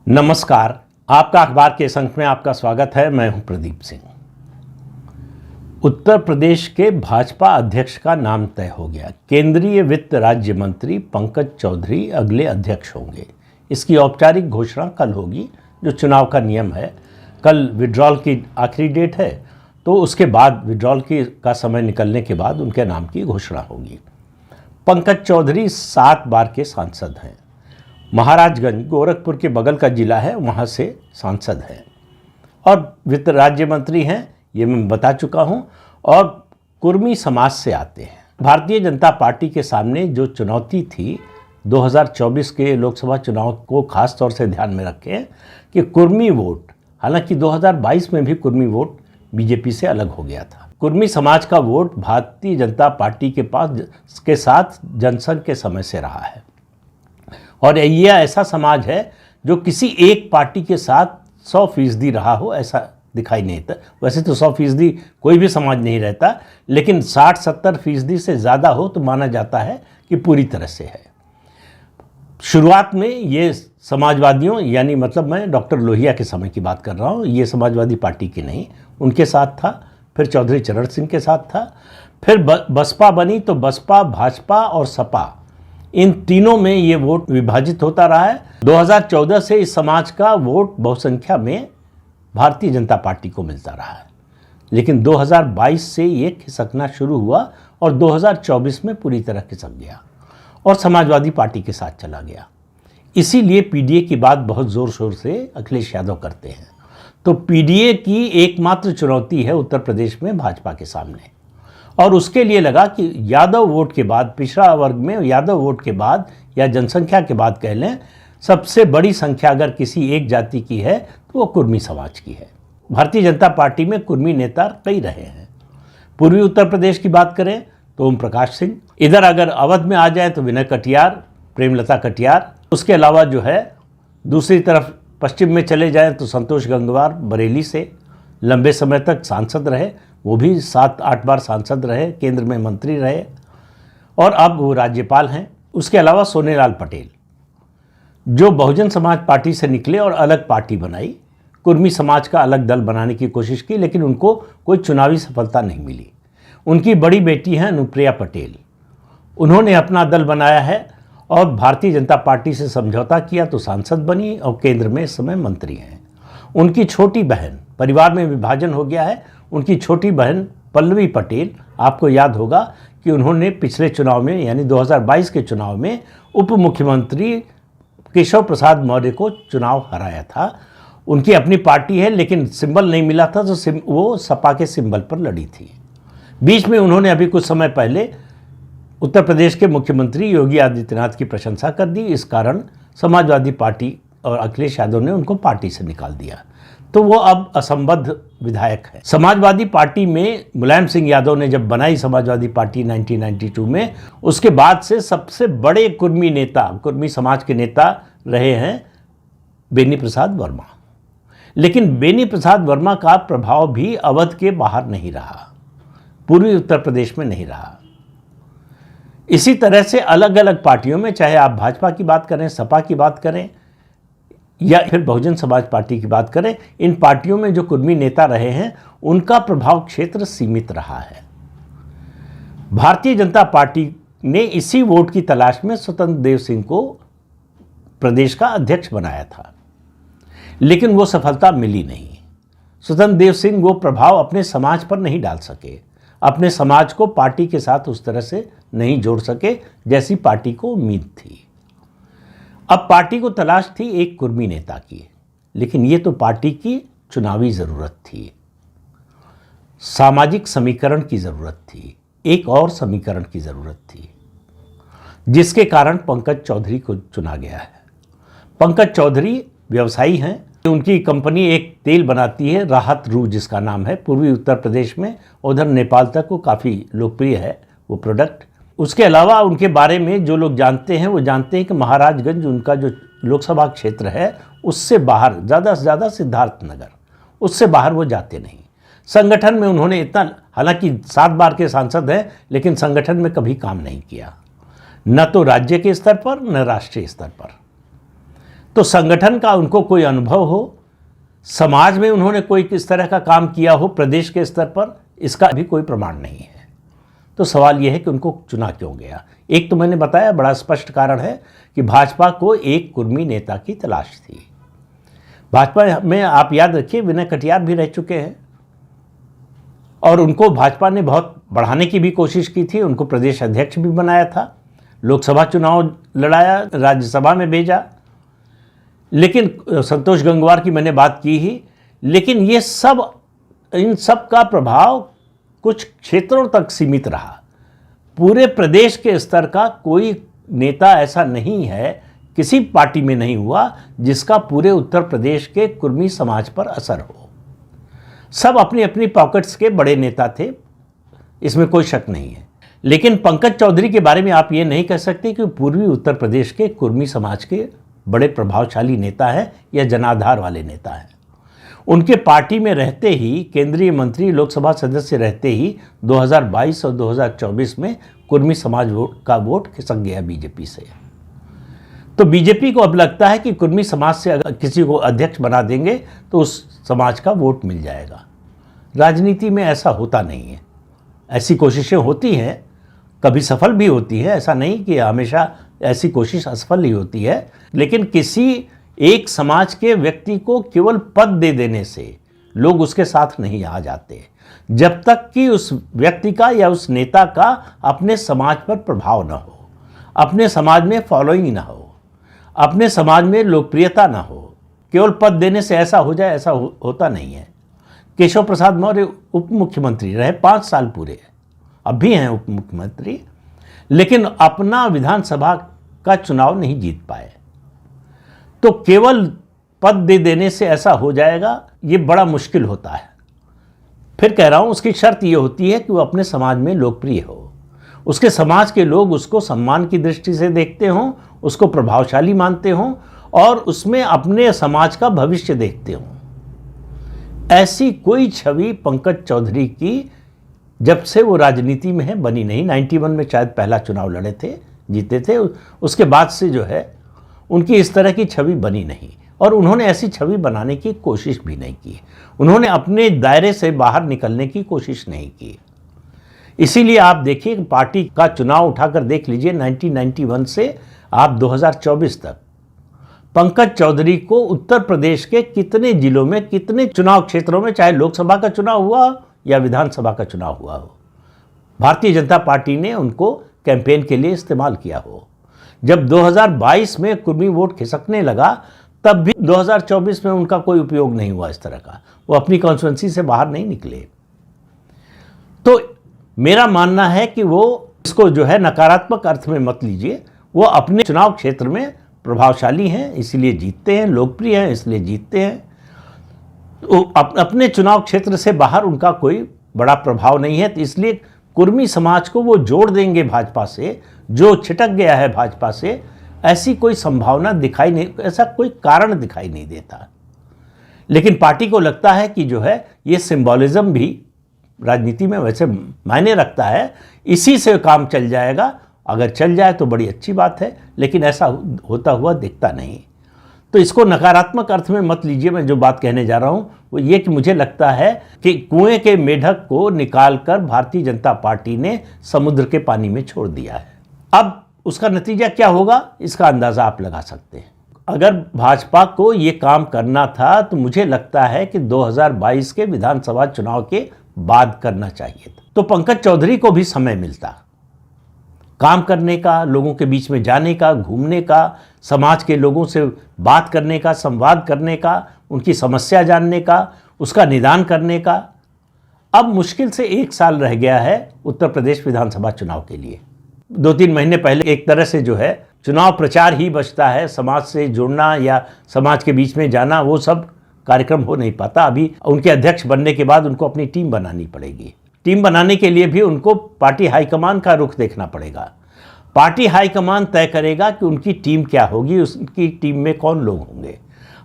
नमस्कार। आपका अखबार के इस अंक में आपका स्वागत है। मैं हूं प्रदीप सिंह। उत्तर प्रदेश के भाजपा अध्यक्ष का नाम तय हो गया। केंद्रीय वित्त राज्य मंत्री पंकज चौधरी अगले अध्यक्ष होंगे। इसकी औपचारिक घोषणा कल होगी, जो चुनाव का नियम है। कल विड्रॉल की आखिरी डेट है, तो उसके बाद विड्रॉल का समय निकलने के बाद उनके नाम की घोषणा होगी। पंकज चौधरी 7 बार के सांसद हैं। महाराजगंज गोरखपुर के बगल का जिला है, वहाँ से सांसद हैं और वित्त राज्य मंत्री हैं, ये मैं बता चुका हूँ। और कुर्मी समाज से आते हैं। भारतीय जनता पार्टी के सामने जो चुनौती थी 2024 के लोकसभा चुनाव को खास तौर से ध्यान में रखें कि कुर्मी वोट, हालांकि 2022 में भी कुर्मी वोट बीजेपी से अलग हो गया था। कुर्मी समाज का वोट भारतीय जनता पार्टी के साथ जनसंघ के समय से रहा है और यह ऐसा समाज है जो किसी एक पार्टी के साथ 100% रहा हो, ऐसा दिखाई नहीं देता। वैसे तो 100% कोई भी समाज नहीं रहता, लेकिन 60-70% से ज़्यादा हो तो माना जाता है कि पूरी तरह से है। शुरुआत में ये समाजवादियों, यानी मतलब मैं डॉक्टर लोहिया के समय की बात कर रहा हूँ, ये समाजवादी पार्टी के नहीं, उनके साथ था। फिर चौधरी चरण सिंह के साथ था। फिर बसपा बनी तो बसपा, भाजपा और सपा, इन तीनों में ये वोट विभाजित होता रहा है। 2014 से इस समाज का वोट बहुसंख्या में भारतीय जनता पार्टी को मिलता रहा है, लेकिन 2022 से ये खिसकना शुरू हुआ और 2024 में पूरी तरह खिसक गया और समाजवादी पार्टी के साथ चला गया। इसीलिए पीडीए की बात बहुत ज़ोर शोर से अखिलेश यादव करते हैं। तो पीडीए की एकमात्र चुनौती है उत्तर प्रदेश में भाजपा के सामने, और उसके लिए लगा कि यादव वोट के बाद, पिछड़ा वर्ग में यादव वोट के बाद या जनसंख्या के बाद कह लें, सबसे बड़ी संख्या अगर किसी एक जाति की है तो वो कुर्मी समाज की है। भारतीय जनता पार्टी में कुर्मी नेता कई रहे हैं। पूर्वी उत्तर प्रदेश की बात करें तो ओम प्रकाश सिंह, इधर अगर अवध में आ जाए तो विनय कटियार, प्रेमलता कटियार, उसके अलावा जो है दूसरी तरफ पश्चिम में चले जाएं तो संतोष गंगवार बरेली से लंबे समय तक सांसद रहे, वो भी 7-8 बार सांसद रहे, केंद्र में मंत्री रहे और अब वो राज्यपाल हैं। उसके अलावा सोनेलाल पटेल, जो बहुजन समाज पार्टी से निकले और अलग पार्टी बनाई, कुर्मी समाज का अलग दल बनाने की कोशिश की, लेकिन उनको कोई चुनावी सफलता नहीं मिली। उनकी बड़ी बेटी हैं अनुप्रिया पटेल, उन्होंने अपना दल बनाया है और भारतीय जनता पार्टी से समझौता किया तो सांसद बनी और केंद्र में इस समय मंत्री हैं। उनकी छोटी बहन, परिवार में विभाजन हो गया है, उनकी छोटी बहन पल्लवी पटेल, आपको याद होगा कि उन्होंने पिछले चुनाव में यानी 2022 के चुनाव में उप मुख्यमंत्री केशव प्रसाद मौर्य को चुनाव हराया था। उनकी अपनी पार्टी है, लेकिन सिंबल नहीं मिला था तो वो सपा के सिंबल पर लड़ी थी। बीच में उन्होंने अभी कुछ समय पहले उत्तर प्रदेश के मुख्यमंत्री योगी आदित्यनाथ की प्रशंसा कर दी। इस कारण समाजवादी पार्टी और अखिलेश यादव ने उनको पार्टी से निकाल दिया, तो वो अब असंबद्ध विधायक है। समाजवादी पार्टी में मुलायम सिंह यादव ने जब बनाई समाजवादी पार्टी 1992 में, उसके बाद से सबसे बड़े कुर्मी नेता, कुर्मी समाज के नेता रहे हैं बेनी प्रसाद वर्मा। लेकिन बेनी प्रसाद वर्मा का प्रभाव भी अवध के बाहर नहीं रहा, पूर्वी उत्तर प्रदेश में नहीं रहा। इसी तरह से अलग अलग पार्टियों में, चाहे आप भाजपा की बात करें, सपा की बात करें या फिर बहुजन समाज पार्टी की बात करें, इन पार्टियों में जो कुर्मी नेता रहे हैं उनका प्रभाव क्षेत्र सीमित रहा है। भारतीय जनता पार्टी ने इसी वोट की तलाश में स्वतंत्र देव सिंह को प्रदेश का अध्यक्ष बनाया था, लेकिन वो सफलता मिली नहीं। स्वतंत्र देव सिंह वो प्रभाव अपने समाज पर नहीं डाल सके, अपने समाज को पार्टी के साथ उस तरह से नहीं जोड़ सके जैसी पार्टी को उम्मीद थी। अब पार्टी को तलाश थी एक कुर्मी नेता की, लेकिन ये तो पार्टी की चुनावी ज़रूरत थी, सामाजिक समीकरण की ज़रूरत थी, एक और समीकरण की ज़रूरत थी, जिसके कारण पंकज चौधरी को चुना गया है। पंकज चौधरी व्यवसायी हैं। उनकी कंपनी एक तेल बनाती है, राहत रू जिसका नाम है, पूर्वी उत्तर प्रदेश में, उधर नेपाल तक वो काफ़ी लोकप्रिय है वो प्रोडक्ट। उसके अलावा उनके बारे में जो लोग जानते हैं वो जानते हैं कि महाराजगंज उनका जो लोकसभा क्षेत्र है उससे बाहर, ज़्यादा से ज़्यादा सिद्धार्थनगर, उससे बाहर वो जाते नहीं। संगठन में उन्होंने इतना, हालांकि 7 बार के सांसद हैं, लेकिन संगठन में कभी काम नहीं किया, न तो राज्य के स्तर पर न राष्ट्रीय स्तर पर। तो संगठन का उनको कोई अनुभव हो, समाज में उन्होंने कोई किस तरह का काम किया हो प्रदेश के स्तर पर, इसका भी कोई प्रमाण नहीं है। तो सवाल यह है कि उनको चुना क्यों गया। एक तो मैंने बताया बड़ा स्पष्ट कारण है कि भाजपा को एक कुर्मी नेता की तलाश थी। भाजपा में आप याद रखिए विनय कटियार भी रह चुके हैं और उनको भाजपा ने बहुत बढ़ाने की भी कोशिश की थी, उनको प्रदेश अध्यक्ष भी बनाया था, लोकसभा चुनाव लड़ाया, राज्यसभा में भेजा। लेकिन संतोष गंगवार की मैंने बात की ही, लेकिन ये सब, इन सब का प्रभाव कुछ क्षेत्रों तक सीमित रहा। पूरे प्रदेश के स्तर का कोई नेता ऐसा नहीं है, किसी पार्टी में नहीं हुआ जिसका पूरे उत्तर प्रदेश के कुर्मी समाज पर असर हो। सब अपनी अपनी पॉकेट्स के बड़े नेता थे, इसमें कोई शक नहीं है। लेकिन पंकज चौधरी के बारे में आप ये नहीं कह सकते कि पूर्वी उत्तर प्रदेश के कुर्मी समाज के बड़े प्रभावशाली नेता हैं या जनाधार वाले नेता हैं। उनके पार्टी में रहते ही, केंद्रीय मंत्री, लोकसभा सदस्य रहते ही 2022 और 2024 में कुर्मी समाज का वोट खिसक गया बीजेपी से। तो बीजेपी को अब लगता है कि कुर्मी समाज से अगर किसी को अध्यक्ष बना देंगे तो उस समाज का वोट मिल जाएगा। राजनीति में ऐसा होता नहीं है। ऐसी कोशिशें होती हैं, कभी सफल भी होती है, ऐसा नहीं कि हमेशा ऐसी कोशिश असफल ही होती है। लेकिन किसी एक समाज के व्यक्ति को केवल पद दे देने से लोग उसके साथ नहीं आ जाते, जब तक कि उस व्यक्ति का या उस नेता का अपने समाज पर प्रभाव न हो, अपने समाज में फॉलोइंग ना हो, अपने समाज में लोकप्रियता ना हो। केवल पद देने से ऐसा हो जाए, ऐसा होता नहीं है। केशव प्रसाद मौर्य उप मुख्यमंत्री रहे 5 साल पूरे, अब भी हैं उप मुख्यमंत्री, लेकिन अपना विधानसभा का चुनाव नहीं जीत पाए। तो केवल पद दे देने से ऐसा हो जाएगा, ये बड़ा मुश्किल होता है। फिर कह रहा हूं, उसकी शर्त ये होती है कि वो अपने समाज में लोकप्रिय हो, उसके समाज के लोग उसको सम्मान की दृष्टि से देखते हों, उसको प्रभावशाली मानते हों और उसमें अपने समाज का भविष्य देखते हों। ऐसी कोई छवि पंकज चौधरी की जब से वो राजनीति में है बनी नहीं। 91 में शायद पहला चुनाव लड़े थे, जीते थे, उसके बाद से जो है उनकी इस तरह की छवि बनी नहीं और उन्होंने ऐसी छवि बनाने की कोशिश भी नहीं की। उन्होंने अपने दायरे से बाहर निकलने की कोशिश नहीं की। इसीलिए आप देखिए कि पार्टी का चुनाव उठाकर देख लीजिए, 1991 से आप 2024 तक पंकज चौधरी को उत्तर प्रदेश के कितने जिलों में, कितने चुनाव क्षेत्रों में, चाहे लोकसभा का चुनाव हुआ या विधानसभा का चुनाव हुआ हो, भारतीय जनता पार्टी ने उनको कैंपेन के लिए इस्तेमाल किया हो। जब 2022 में कुर्मी वोट खिसकने लगा, तब भी 2024 में उनका कोई उपयोग नहीं हुआ इस तरह का। वो अपनी कॉन्स्टिट्यूंसी से बाहर नहीं निकले। तो मेरा मानना है कि वो इसको जो है नकारात्मक अर्थ में मत लीजिए। वो अपने चुनाव क्षेत्र में प्रभावशाली हैं, इसलिए जीतते हैं, लोकप्रिय हैं, इसलिए जीतते हैं। तो अपने चुनाव क्षेत्र से बाहर उनका कोई बड़ा प्रभाव नहीं है, तो इसलिए कुर्मी समाज को वो जोड़ देंगे भाजपा से, जो छिटक गया है भाजपा से, ऐसी कोई संभावना दिखाई नहीं, ऐसा कोई कारण दिखाई नहीं देता। लेकिन पार्टी को लगता है कि जो है ये सिंबॉलिज्म भी राजनीति में वैसे मायने रखता है, इसी से काम चल जाएगा। अगर चल जाए तो बड़ी अच्छी बात है, लेकिन ऐसा होता हुआ दिखता नहीं। तो इसको नकारात्मक अर्थ में मत लीजिए। मैं जो बात कहने जा रहा हूं वो ये कि मुझे लगता है कि कुएं के मेढक को निकालकर भारतीय जनता पार्टी ने समुद्र के पानी में छोड़ दिया है। अब उसका नतीजा क्या होगा, इसका अंदाजा आप लगा सकते हैं। अगर भाजपा को ये काम करना था तो मुझे लगता है कि 2022 के विधानसभा चुनाव के बाद करना चाहिए था, तो पंकज चौधरी को भी समय मिलता काम करने का, लोगों के बीच में जाने का, घूमने का, समाज के लोगों से बात करने का, संवाद करने का, उनकी समस्या जानने का, उसका निदान करने का। अब मुश्किल से 1 साल रह गया है उत्तर प्रदेश विधानसभा चुनाव के लिए। 2-3 महीने पहले एक तरह से जो है चुनाव प्रचार ही बचता है, समाज से जुड़ना या समाज के बीच में जाना, वो सब कार्यक्रम हो नहीं पाता। अभी उनके अध्यक्ष बनने के बाद उनको अपनी टीम बनानी पड़ेगी। टीम बनाने के लिए भी उनको पार्टी हाईकमान का रुख देखना पड़ेगा। पार्टी हाईकमान तय करेगा कि उनकी टीम क्या होगी, उसकी टीम में कौन लोग होंगे।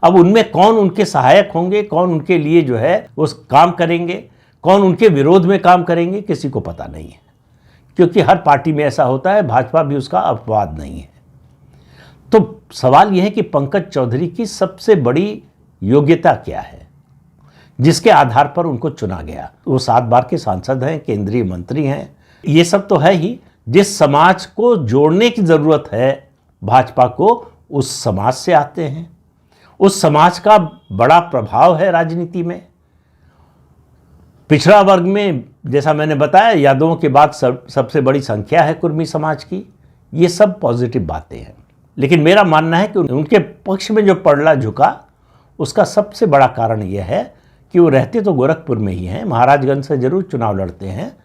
अब उनमें कौन उनके सहायक होंगे, कौन उनके लिए जो है वो काम करेंगे, कौन उनके विरोध में काम करेंगे, किसी को पता नहीं है, क्योंकि हर पार्टी में ऐसा होता है। भाजपा भी उसका अपवाद नहीं है। तो सवाल यह है कि पंकज चौधरी की सबसे बड़ी योग्यता क्या है जिसके आधार पर उनको चुना गया। वो 7 बार के सांसद हैं, केंद्रीय मंत्री हैं, ये सब तो है ही। जिस समाज को जोड़ने की जरूरत है भाजपा को, उस समाज से आते हैं। उस समाज का बड़ा प्रभाव है राजनीति में। पिछड़ा वर्ग में जैसा मैंने बताया, यादवों के बाद सबसे बड़ी संख्या है कुर्मी समाज की। ये सब पॉजिटिव बातें हैं, लेकिन मेरा मानना है कि उनके पक्ष में जो पड़ला झुका, उसका सबसे बड़ा कारण यह है कि वो रहते तो गोरखपुर में ही हैं, महाराजगंज से जरूर चुनाव लड़ते हैं।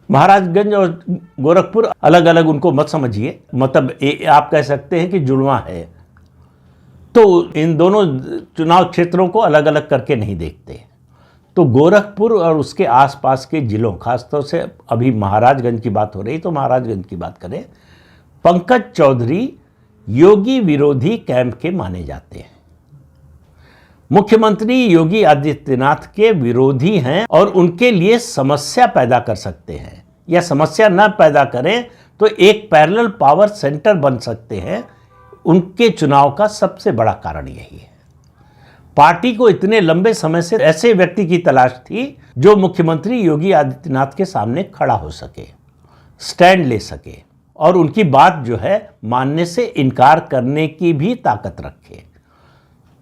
महाराजगंज और गोरखपुर अलग अलग उनको मत समझिए, मतलब आप कह सकते हैं कि जुड़वा है। तो इन दोनों चुनाव क्षेत्रों को अलग अलग करके नहीं देखते। तो गोरखपुर और उसके आसपास के जिलों, खासतौर से अभी महाराजगंज की बात हो रही, तो महाराजगंज की बात करें, पंकज चौधरी योगी विरोधी कैंप के माने जाते हैं। मुख्यमंत्री योगी आदित्यनाथ के विरोधी हैं और उनके लिए समस्या पैदा कर सकते हैं, या समस्या न पैदा करें तो एक पैरेलल पावर सेंटर बन सकते हैं। उनके चुनाव का सबसे बड़ा कारण यही है। पार्टी को इतने लंबे समय से ऐसे व्यक्ति की तलाश थी जो मुख्यमंत्री योगी आदित्यनाथ के सामने खड़ा हो सके, स्टैंड ले सके और उनकी बात जो है मानने से इनकार करने की भी ताकत रखे।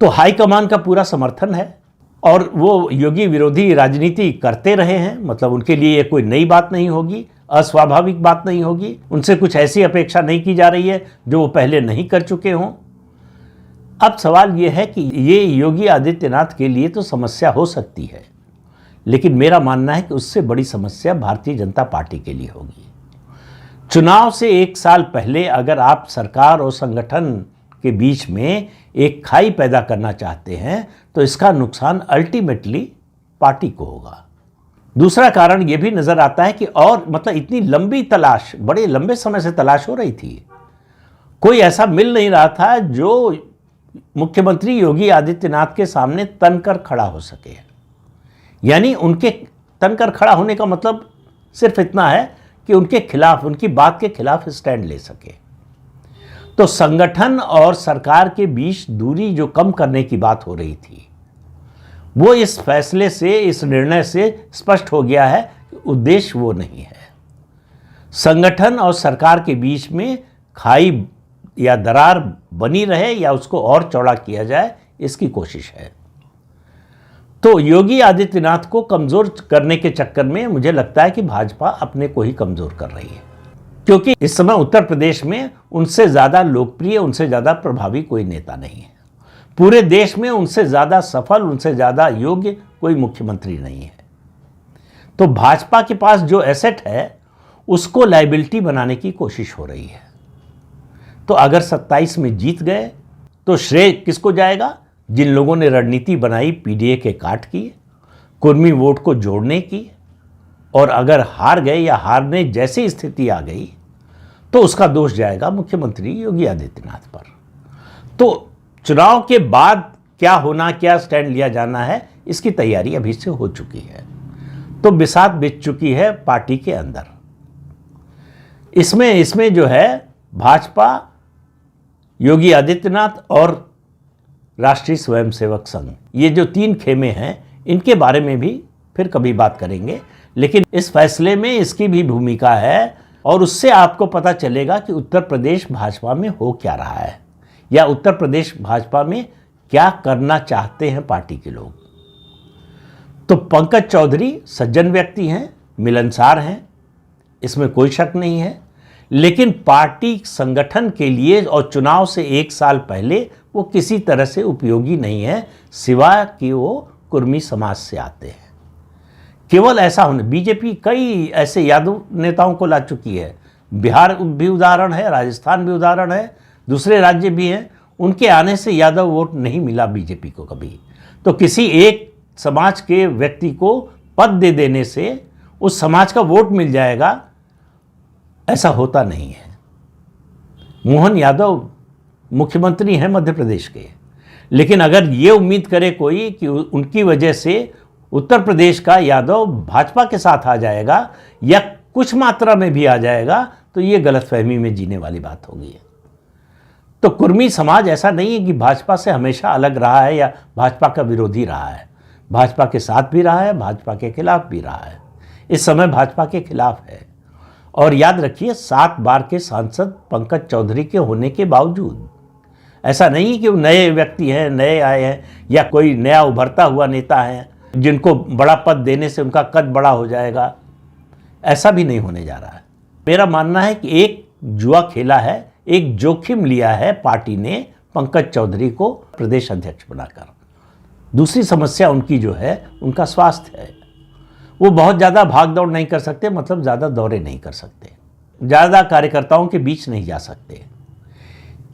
तो हाईकमान का पूरा समर्थन है और वो योगी विरोधी राजनीति करते रहे हैं, मतलब उनके लिए ये कोई नई बात नहीं होगी, अस्वाभाविक बात नहीं होगी। उनसे कुछ ऐसी अपेक्षा नहीं की जा रही है जो वो पहले नहीं कर चुके हों। अब सवाल ये है कि ये योगी आदित्यनाथ के लिए तो समस्या हो सकती है, लेकिन मेरा मानना है कि उससे बड़ी समस्या भारतीय जनता पार्टी के लिए होगी। चुनाव से 1 साल पहले अगर आप सरकार और संगठन के बीच में एक खाई पैदा करना चाहते हैं तो इसका नुकसान अल्टीमेटली पार्टी को होगा। दूसरा कारण यह भी नजर आता है कि और मतलब इतनी लंबी तलाश, बड़े लंबे समय से तलाश हो रही थी, कोई ऐसा मिल नहीं रहा था जो मुख्यमंत्री योगी आदित्यनाथ के सामने तनकर खड़ा हो सके। यानी उनके तनकर खड़ा होने का मतलब सिर्फ इतना है कि उनके खिलाफ, उनकी बात के खिलाफ स्टैंड ले सके। तो संगठन और सरकार के बीच दूरी जो कम करने की बात हो रही थी, वो इस फैसले से, इस निर्णय से स्पष्ट हो गया है कि उद्देश्य वो नहीं है। संगठन और सरकार के बीच में खाई या दरार बनी रहे या उसको और चौड़ा किया जाए, इसकी कोशिश है। तो योगी आदित्यनाथ को कमजोर करने के चक्कर में मुझे लगता है कि भाजपा अपने को ही कमजोर कर रही है, क्योंकि इस समय उत्तर प्रदेश में उनसे ज़्यादा लोकप्रिय, उनसे ज़्यादा प्रभावी कोई नेता नहीं है। पूरे देश में उनसे ज़्यादा सफल, उनसे ज़्यादा योग्य कोई मुख्यमंत्री नहीं है। तो भाजपा के पास जो एसेट है उसको लायबिलिटी बनाने की कोशिश हो रही है। तो अगर 27 में जीत गए तो श्रेय किसको जाएगा? जिन लोगों ने रणनीति बनाई पीडीए के काट की, कुर्मी वोट को जोड़ने की, और अगर हार गए या हारने जैसी स्थिति आ गई तो उसका दोष जाएगा मुख्यमंत्री योगी आदित्यनाथ पर। तो चुनाव के बाद क्या होना, क्या स्टैंड लिया जाना है, इसकी तैयारी अभी से हो चुकी है। तो बिसात बिछ चुकी है पार्टी के अंदर। इसमें जो है भाजपा, योगी आदित्यनाथ और राष्ट्रीय स्वयंसेवक संघ, ये जो 3 खेमे हैं, इनके बारे में भी फिर कभी बात करेंगे। लेकिन इस फैसले में इसकी भी भूमिका है और उससे आपको पता चलेगा कि उत्तर प्रदेश भाजपा में हो क्या रहा है, या उत्तर प्रदेश भाजपा में क्या करना चाहते हैं पार्टी के लोग। तो पंकज चौधरी सज्जन व्यक्ति हैं, मिलनसार हैं, इसमें कोई शक नहीं है, लेकिन पार्टी संगठन के लिए और चुनाव से 1 साल पहले वो किसी तरह से उपयोगी नहीं है, सिवाय कि वो कुर्मी समाज से आते हैं। केवल ऐसा होने, बीजेपी कई ऐसे यादव नेताओं को ला चुकी है, बिहार भी उदाहरण है, राजस्थान भी उदाहरण है, दूसरे राज्य भी हैं, उनके आने से यादव वोट नहीं मिला बीजेपी को कभी। तो किसी एक समाज के व्यक्ति को पद दे देने से उस समाज का वोट मिल जाएगा, ऐसा होता नहीं है। मोहन यादव मुख्यमंत्री हैं मध्य प्रदेश के, लेकिन अगर ये उम्मीद करे कोई कि उनकी वजह से उत्तर प्रदेश का यादव भाजपा के साथ आ जाएगा या कुछ मात्रा में भी आ जाएगा, तो ये गलतफहमी में जीने वाली बात होगी। तो कुर्मी समाज ऐसा नहीं है कि भाजपा से हमेशा अलग रहा है या भाजपा का विरोधी रहा है। भाजपा के साथ भी रहा है, भाजपा के खिलाफ भी रहा है। इस समय भाजपा के खिलाफ है। और याद रखिए, 7 बार के सांसद पंकज चौधरी के होने के बावजूद ऐसा नहीं कि वो नए व्यक्ति हैं, नए आए हैं, या कोई नया उभरता हुआ नेता है जिनको बड़ा पद देने से उनका कद बड़ा हो जाएगा। ऐसा भी नहीं होने जा रहा है। मेरा मानना है कि एक जुआ खेला है, एक जोखिम लिया है पार्टी ने पंकज चौधरी को प्रदेश अध्यक्ष बनाकर। दूसरी समस्या उनकी जो है, उनका स्वास्थ्य है। वो बहुत ज़्यादा भाग दौड़ नहीं कर सकते, मतलब ज़्यादा दौरे नहीं कर सकते, ज़्यादा कार्यकर्ताओं के बीच नहीं जा सकते।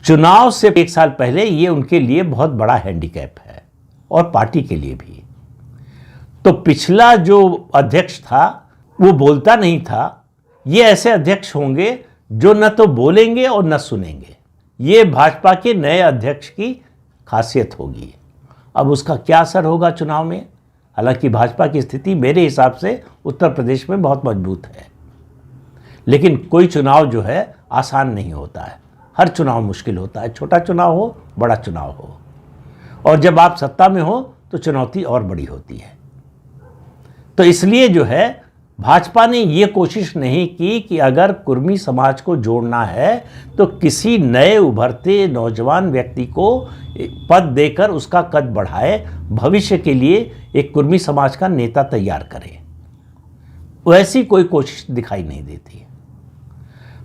चुनाव से 1 साल पहले ये उनके लिए बहुत बड़ा हैंडीकैप है, और पार्टी के लिए भी। तो पिछला जो अध्यक्ष था वो बोलता नहीं था। ये ऐसे अध्यक्ष होंगे जो न तो बोलेंगे और न सुनेंगे। ये भाजपा के नए अध्यक्ष की खासियत होगी। अब उसका क्या असर होगा चुनाव में? हालांकि भाजपा की स्थिति मेरे हिसाब से उत्तर प्रदेश में बहुत मजबूत है, लेकिन कोई चुनाव जो है आसान नहीं होता है। हर चुनाव मुश्किल होता है, छोटा चुनाव हो, बड़ा चुनाव हो। और जब आप सत्ता में हो तो चुनौती और बड़ी होती है। तो इसलिए जो है, भाजपा ने ये कोशिश नहीं की कि अगर कुर्मी समाज को जोड़ना है तो किसी नए उभरते नौजवान व्यक्ति को पद देकर उसका कद बढ़ाए, भविष्य के लिए एक कुर्मी समाज का नेता तैयार करे। वैसी कोई कोशिश दिखाई नहीं देती।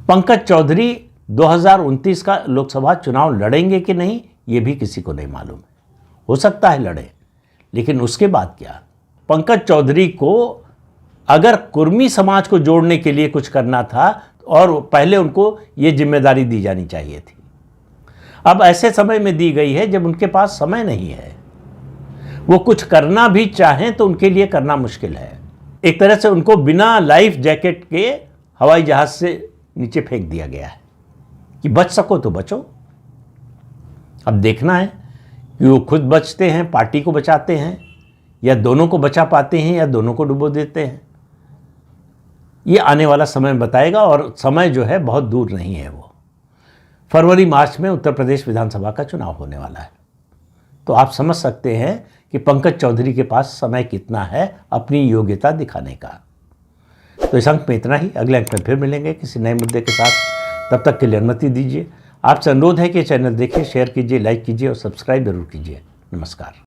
पंकज चौधरी 2029 का लोकसभा चुनाव लड़ेंगे कि नहीं, ये भी किसी को नहीं मालूम है। हो सकता है लड़े, लेकिन उसके बाद क्या? पंकज चौधरी को अगर कुर्मी समाज को जोड़ने के लिए कुछ करना था, और पहले उनको ये जिम्मेदारी दी जानी चाहिए थी। अब ऐसे समय में दी गई है जब उनके पास समय नहीं है। वो कुछ करना भी चाहें तो उनके लिए करना मुश्किल है। एक तरह से उनको बिना लाइफ जैकेट के हवाई जहाज से नीचे फेंक दिया गया है कि बच सको तो बचो। अब देखना है कि वो खुद बचते हैं, पार्टी को बचाते हैं, या दोनों को बचा पाते हैं, या दोनों को डुबो देते हैं। ये आने वाला समय बताएगा, और समय जो है बहुत दूर नहीं है। वो फरवरी मार्च में उत्तर प्रदेश विधानसभा का चुनाव होने वाला है। तो आप समझ सकते हैं कि पंकज चौधरी के पास समय कितना है अपनी योग्यता दिखाने का। तो इस अंक में इतना ही। अगले अंक में फिर मिलेंगे किसी नए मुद्दे के साथ। तब तक के लिए अनुमति दीजिए। आपसे अनुरोध है कि चैनल देखिए, शेयर कीजिए, लाइक कीजिए और सब्सक्राइब जरूर कीजिए। नमस्कार।